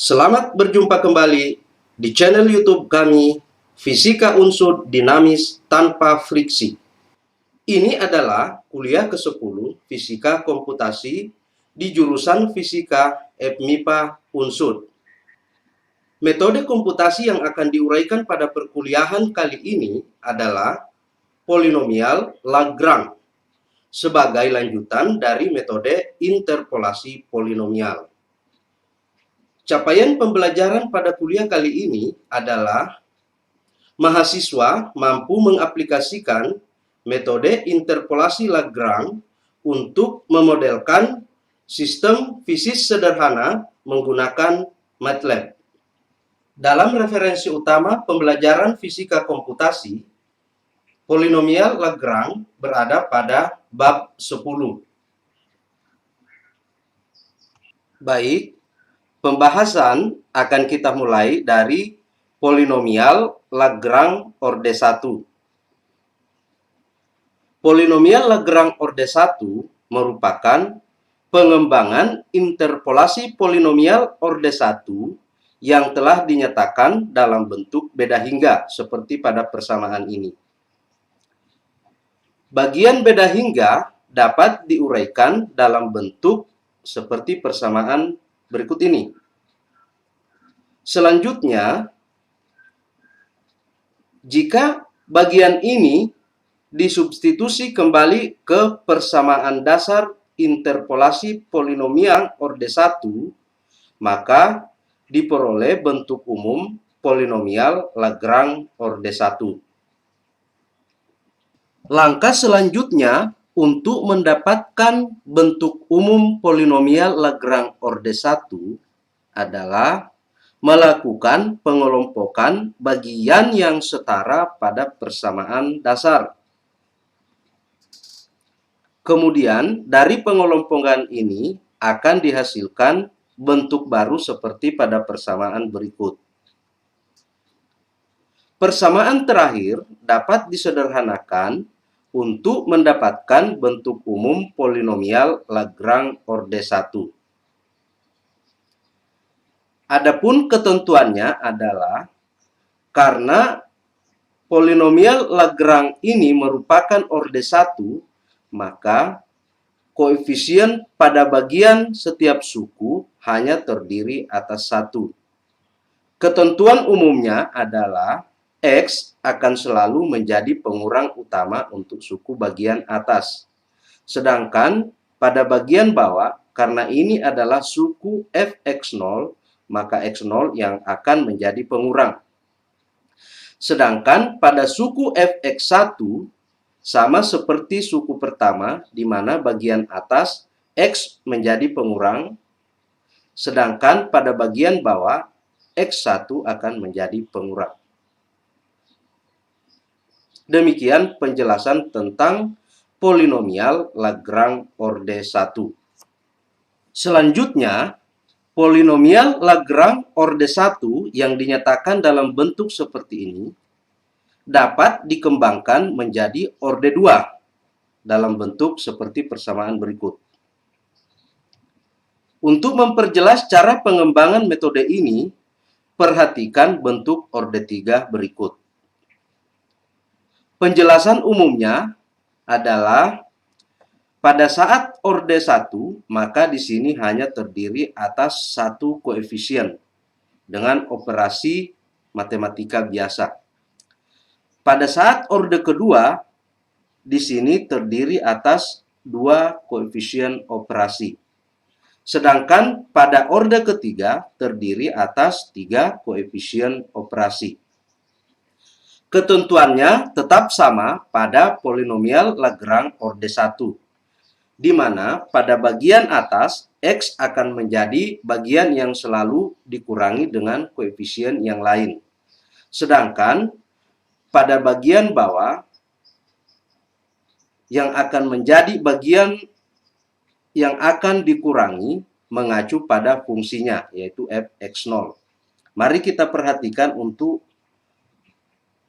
Selamat berjumpa kembali di channel YouTube kami, Fisika Unsur Dinamis Tanpa Friksi. Ini adalah kuliah ke-10 Fisika Komputasi di jurusan Fisika FMIPA Unsur. Metode komputasi yang akan diuraikan pada perkuliahan kali ini adalah polinomial Lagrange sebagai lanjutan dari metode interpolasi polinomial. Capaian pembelajaran pada kuliah kali ini adalah mahasiswa mampu mengaplikasikan metode interpolasi Lagrange untuk memodelkan sistem fisis sederhana menggunakan MATLAB. Dalam referensi utama pembelajaran fisika komputasi, polinomial Lagrange berada pada bab 10. Baik, pembahasan akan kita mulai dari polinomial Lagrange orde 1. Polinomial Lagrange orde 1 merupakan pengembangan interpolasi polinomial orde 1 yang telah dinyatakan dalam bentuk beda hingga seperti pada persamaan ini. Bagian beda hingga dapat diuraikan dalam bentuk seperti persamaan berikut ini. Selanjutnya, jika bagian ini disubstitusi kembali ke persamaan dasar interpolasi polinomial orde 1, maka diperoleh bentuk umum polinomial Lagrange orde 1. Langkah selanjutnya untuk mendapatkan bentuk umum polinomial Lagrange orde 1 adalah melakukan pengelompokan bagian yang setara pada persamaan dasar. Kemudian dari pengelompokan ini akan dihasilkan bentuk baru seperti pada persamaan berikut. Persamaan terakhir dapat disederhanakan untuk mendapatkan bentuk umum polinomial Lagrange orde 1. Adapun ketentuannya adalah karena polinomial Lagrange ini merupakan orde 1, maka koefisien pada bagian setiap suku hanya terdiri atas 1. Ketentuan umumnya adalah X akan selalu menjadi pengurang utama untuk suku bagian atas. Sedangkan pada bagian bawah, karena ini adalah suku Fx0, maka X0 yang akan menjadi pengurang. Sedangkan pada suku Fx1, sama seperti suku pertama, di mana bagian atas X menjadi pengurang, sedangkan pada bagian bawah, X1 akan menjadi pengurang. Demikian penjelasan tentang polinomial Lagrange orde 1. Selanjutnya, polinomial Lagrange orde 1 yang dinyatakan dalam bentuk seperti ini dapat dikembangkan menjadi orde 2 dalam bentuk seperti persamaan berikut. Untuk memperjelas cara pengembangan metode ini, perhatikan bentuk orde 3 berikut. Penjelasan umumnya adalah pada saat orde 1, maka di sini hanya terdiri atas satu koefisien dengan operasi matematika biasa. Pada saat orde kedua, di sini terdiri atas dua koefisien operasi. Sedangkan pada orde ketiga terdiri atas 3 koefisien operasi. Ketentuannya tetap sama pada polinomial Lagrange orde 1, di mana pada bagian atas X akan menjadi bagian yang selalu dikurangi dengan koefisien yang lain. Sedangkan pada bagian bawah yang akan menjadi bagian yang akan dikurangi mengacu pada fungsinya, yaitu Fx0. Mari kita perhatikan untuk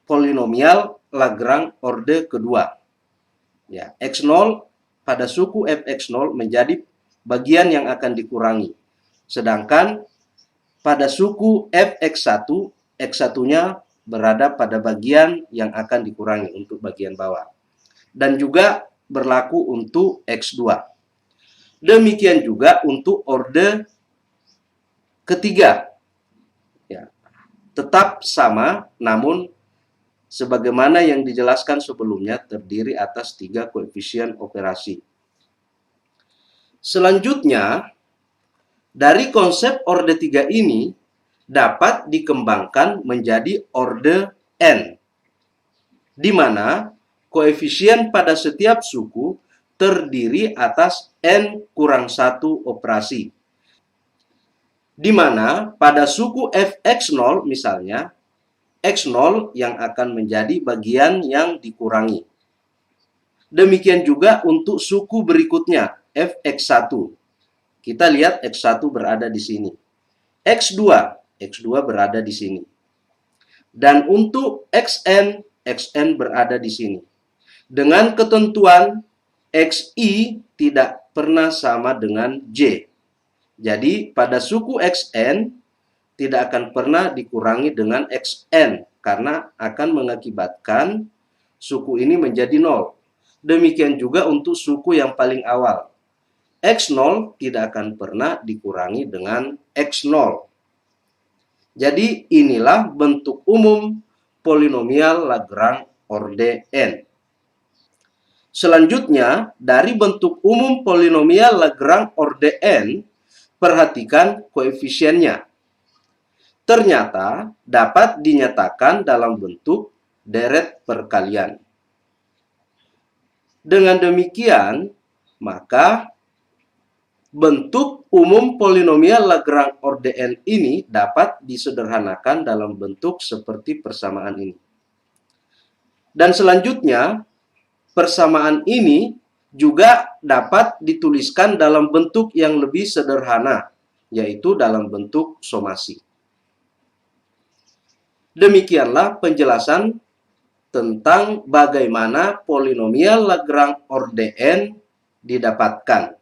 polinomial Lagrange orde kedua. Ya, X0 pada suku Fx0 menjadi bagian yang akan dikurangi. Sedangkan pada suku fx1, x1-nya berada pada bagian yang akan dikurangi untuk bagian bawah. Dan juga berlaku untuk x2. Demikian juga untuk orde ketiga. Ya, tetap sama, namun sebagaimana yang dijelaskan sebelumnya terdiri atas 3 koefisien operasi. Selanjutnya, dari konsep orde 3 ini dapat dikembangkan menjadi orde n, di mana koefisien pada setiap suku terdiri atas n kurang 1 operasi. Di mana pada suku fx0 misalnya, x0 yang akan menjadi bagian yang dikurangi. Demikian juga untuk suku berikutnya, fx1. Kita lihat x1 berada di sini. x2 berada di sini. Dan untuk xn berada di sini. Dengan ketentuan xi tidak pernah sama dengan j. Jadi pada suku xn tidak akan pernah dikurangi dengan xn karena akan mengakibatkan suku ini menjadi 0. Demikian juga untuk suku yang paling awal. x0 tidak akan pernah dikurangi dengan x0. Jadi inilah bentuk umum polinomial Lagrange orde n. Selanjutnya, dari bentuk umum polinomial Lagrange orde n, perhatikan koefisiennya. Ternyata dapat dinyatakan dalam bentuk deret perkalian. Dengan demikian, maka bentuk umum polinomial Lagrange orde n ini dapat disederhanakan dalam bentuk seperti persamaan ini. Dan selanjutnya, persamaan ini juga dapat dituliskan dalam bentuk yang lebih sederhana, yaitu dalam bentuk somasi. Demikianlah penjelasan tentang bagaimana polinomial Lagrange orde n didapatkan.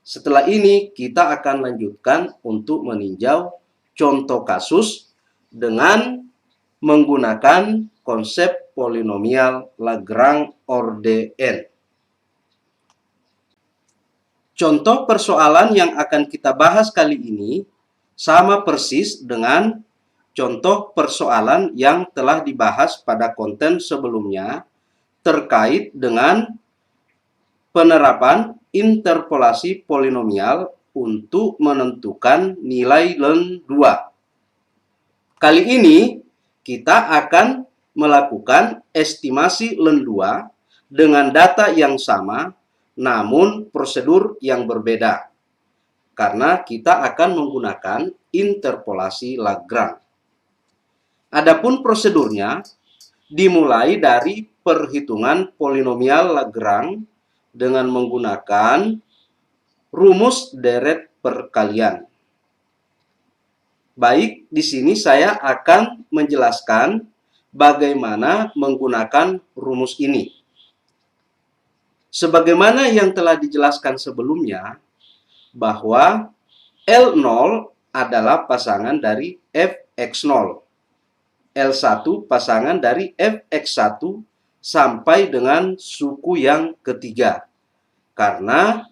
Setelah ini kita akan lanjutkan untuk meninjau contoh kasus dengan menggunakan konsep polinomial Lagrange orde n. Contoh persoalan yang akan kita bahas kali ini sama persis dengan contoh persoalan yang telah dibahas pada konten sebelumnya terkait dengan penerapan interpolasi polinomial untuk menentukan nilai len 2. Kali ini kita akan melakukan estimasi len 2 dengan data yang sama namun prosedur yang berbeda karena kita akan menggunakan interpolasi Lagrange. Adapun prosedurnya dimulai dari perhitungan polinomial Lagrange dengan menggunakan rumus deret perkalian. Baik, di sini saya akan menjelaskan bagaimana menggunakan rumus ini. Sebagaimana yang telah dijelaskan sebelumnya, bahwa L0 adalah pasangan dari fx0. L1 pasangan dari fx1 sampai dengan suku yang ketiga. Karena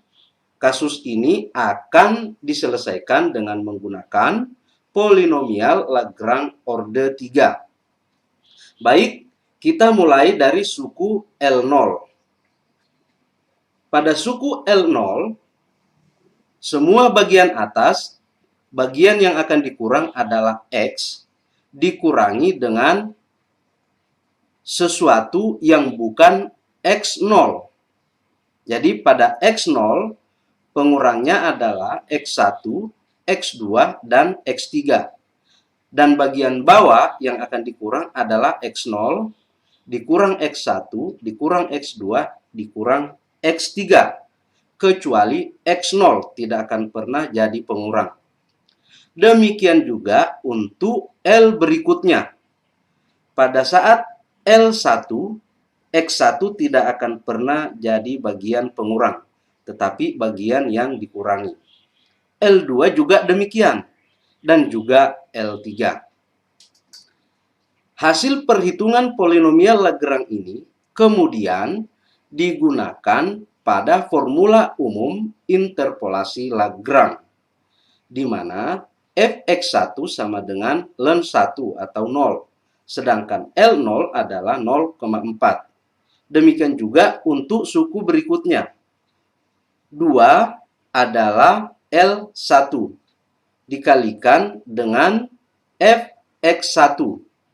kasus ini akan diselesaikan dengan menggunakan polinomial Lagrange orde 3. Baik, kita mulai dari suku L0. Pada suku L0, semua bagian atas, bagian yang akan dikurang adalah X, dikurangi dengan sesuatu yang bukan X0. Jadi pada X0, pengurangnya adalah X1, X2, dan X3. Dan bagian bawah yang akan dikurang adalah X0, dikurang X1, dikurang X2, dikurang X3. Kecuali X0 tidak akan pernah jadi pengurang. Demikian juga untuk L berikutnya. Pada saat L1, X1 tidak akan pernah jadi bagian pengurang, tetapi bagian yang dikurangi. L2 juga demikian. dan juga L3. Hasil perhitungan polinomial Lagrange ini kemudian digunakan pada formula umum interpolasi Lagrange, di mana fx1 sama dengan ln 1 atau 0, sedangkan L0 adalah 0,4. Demikian juga untuk suku berikutnya. 2 adalah L1 dikalikan dengan fx1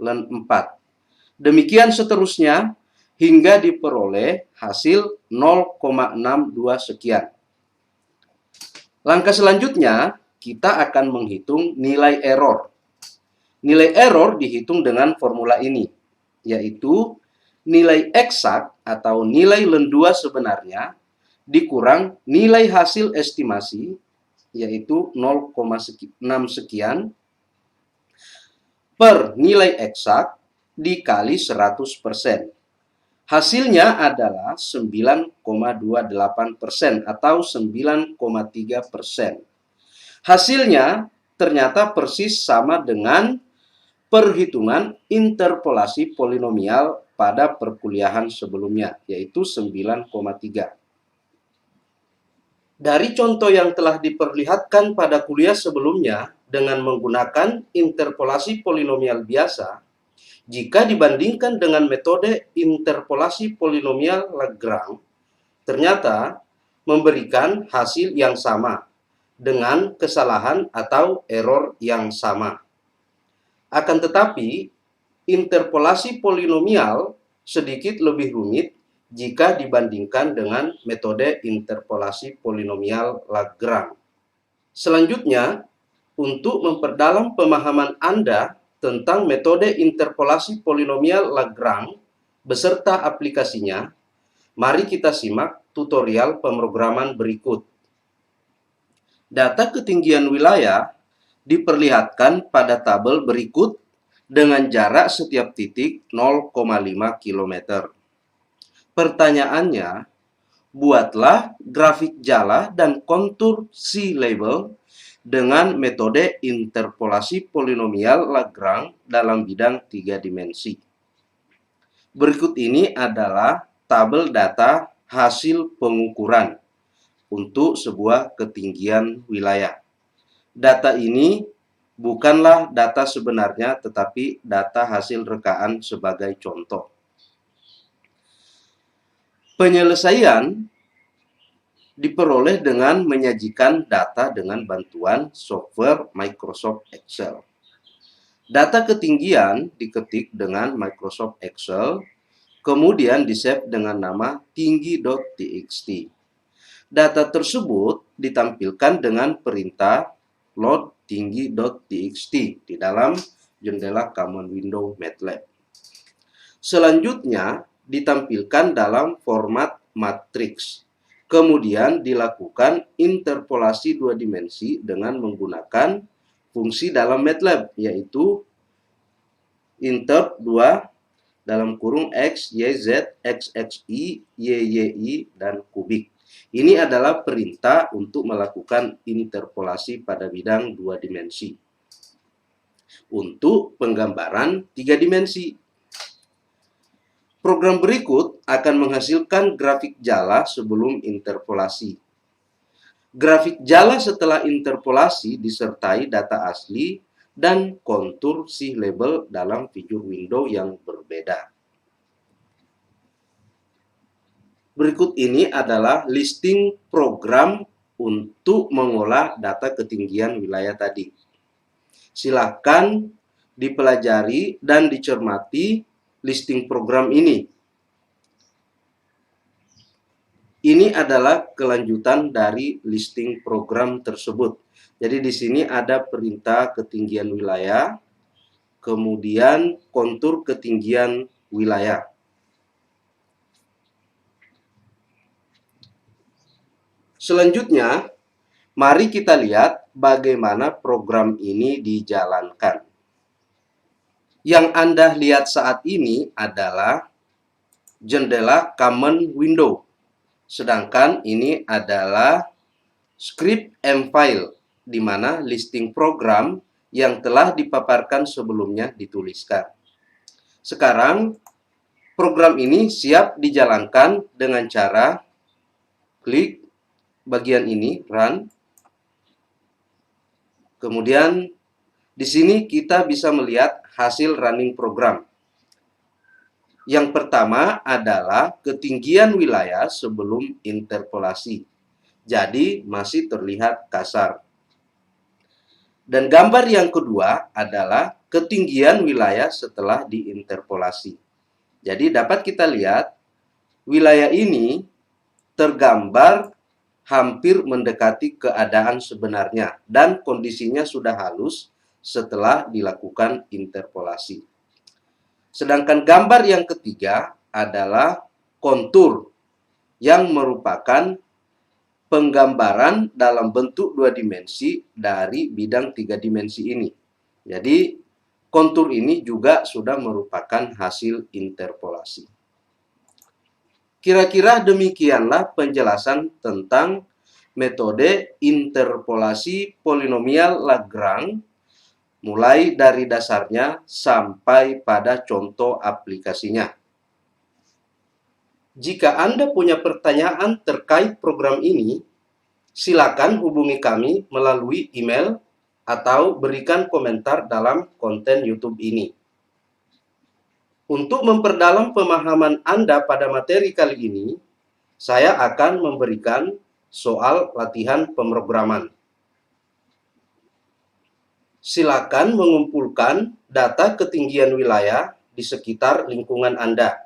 ln 4. Demikian seterusnya hingga diperoleh hasil 0,62 sekian. Langkah selanjutnya, kita akan menghitung nilai error. Nilai error dihitung dengan formula ini, yaitu nilai eksak atau nilai ln 2 sebenarnya dikurang nilai hasil estimasi, yaitu 0,6 sekian, per nilai eksak dikali 100%. Hasilnya adalah 9,28% atau 9,3%. Hasilnya ternyata persis sama dengan perhitungan interpolasi polinomial pada perkuliahan sebelumnya, yaitu 9,3. Dari contoh yang telah diperlihatkan pada kuliah sebelumnya dengan menggunakan interpolasi polinomial biasa, jika dibandingkan dengan metode interpolasi polinomial Lagrange, ternyata memberikan hasil yang sama dengan kesalahan atau error yang sama. Akan tetapi, interpolasi polinomial sedikit lebih rumit jika dibandingkan dengan metode interpolasi polinomial Lagrange. Selanjutnya, untuk memperdalam pemahaman Anda tentang metode interpolasi polinomial Lagrange beserta aplikasinya, mari kita simak tutorial pemrograman berikut. Data ketinggian wilayah diperlihatkan pada tabel berikut dengan jarak setiap titik 0,5 km. Pertanyaannya, buatlah grafik jala dan kontur sea level dengan metode interpolasi polinomial Lagrange dalam bidang 3 dimensi. Berikut ini adalah tabel data hasil pengukuran untuk sebuah ketinggian wilayah. Data ini bukanlah data sebenarnya, tetapi data hasil rekaan sebagai contoh. Penyelesaian diperoleh dengan menyajikan data dengan bantuan software Microsoft Excel. Data ketinggian diketik dengan Microsoft Excel, kemudian di-save dengan nama tinggi.txt. Data tersebut ditampilkan dengan perintah load tinggi.txt di dalam jendela common window MATLAB. Selanjutnya ditampilkan dalam format matriks. Kemudian dilakukan interpolasi 2 dimensi dengan menggunakan fungsi dalam MATLAB, yaitu interp 2 dalam kurung X, Y, Z, X, Y, Y, dan kubik. Ini adalah perintah untuk melakukan interpolasi pada bidang 2 dimensi. Untuk penggambaran 3 dimensi, program berikut akan menghasilkan grafik jala sebelum interpolasi. Grafik jala setelah interpolasi disertai data asli dan kontur sea level dalam fitur window yang berbeda. Berikut ini adalah listing program untuk mengolah data ketinggian wilayah tadi. Silakan dipelajari dan dicermati listing program ini. Ini adalah kelanjutan dari listing program tersebut. Jadi di sini ada perintah ketinggian wilayah, kemudian kontur ketinggian wilayah. Selanjutnya, mari kita lihat bagaimana program ini dijalankan. Yang Anda lihat saat ini adalah jendela common window. Sedangkan ini adalah script M file, di mana listing program yang telah dipaparkan sebelumnya dituliskan. Sekarang, program ini siap dijalankan dengan cara klik bagian ini, Run. Kemudian, di sini kita bisa melihat hasil running program. Yang pertama adalah ketinggian wilayah sebelum interpolasi. Jadi, masih terlihat kasar. Dan gambar yang kedua adalah ketinggian wilayah setelah diinterpolasi. Jadi dapat kita lihat wilayah ini tergambar hampir mendekati keadaan sebenarnya dan kondisinya sudah halus setelah dilakukan interpolasi. Sedangkan gambar yang ketiga adalah kontur yang merupakan penggambaran dalam bentuk 2 dimensi dari bidang 3 dimensi ini. Jadi, kontur ini juga sudah merupakan hasil interpolasi. Kira-kira demikianlah penjelasan tentang metode interpolasi polinomial Lagrange, mulai dari dasarnya sampai pada contoh aplikasinya. Jika Anda punya pertanyaan terkait program ini, silakan hubungi kami melalui email atau berikan komentar dalam konten YouTube ini. Untuk memperdalam pemahaman Anda pada materi kali ini, saya akan memberikan soal latihan pemrograman. Silakan mengumpulkan data ketinggian wilayah di sekitar lingkungan Anda.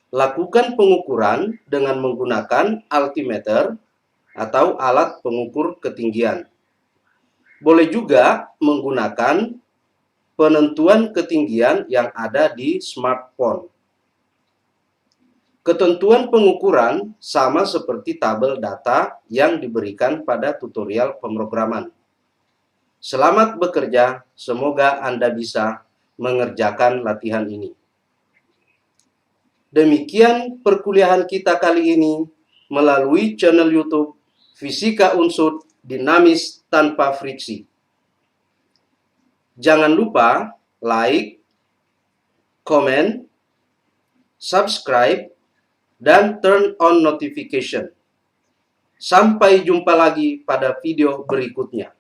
Lakukan pengukuran dengan menggunakan altimeter atau alat pengukur ketinggian. Boleh juga menggunakan penentuan ketinggian yang ada di smartphone. Ketentuan pengukuran sama seperti tabel data yang diberikan pada tutorial pemrograman. Selamat bekerja, semoga Anda bisa mengerjakan latihan ini. Demikian perkuliahan kita kali ini melalui channel YouTube Fisika Unsur Dinamis Tanpa Friksi. Jangan lupa like, comment, subscribe, dan turn on notification. Sampai jumpa lagi pada video berikutnya.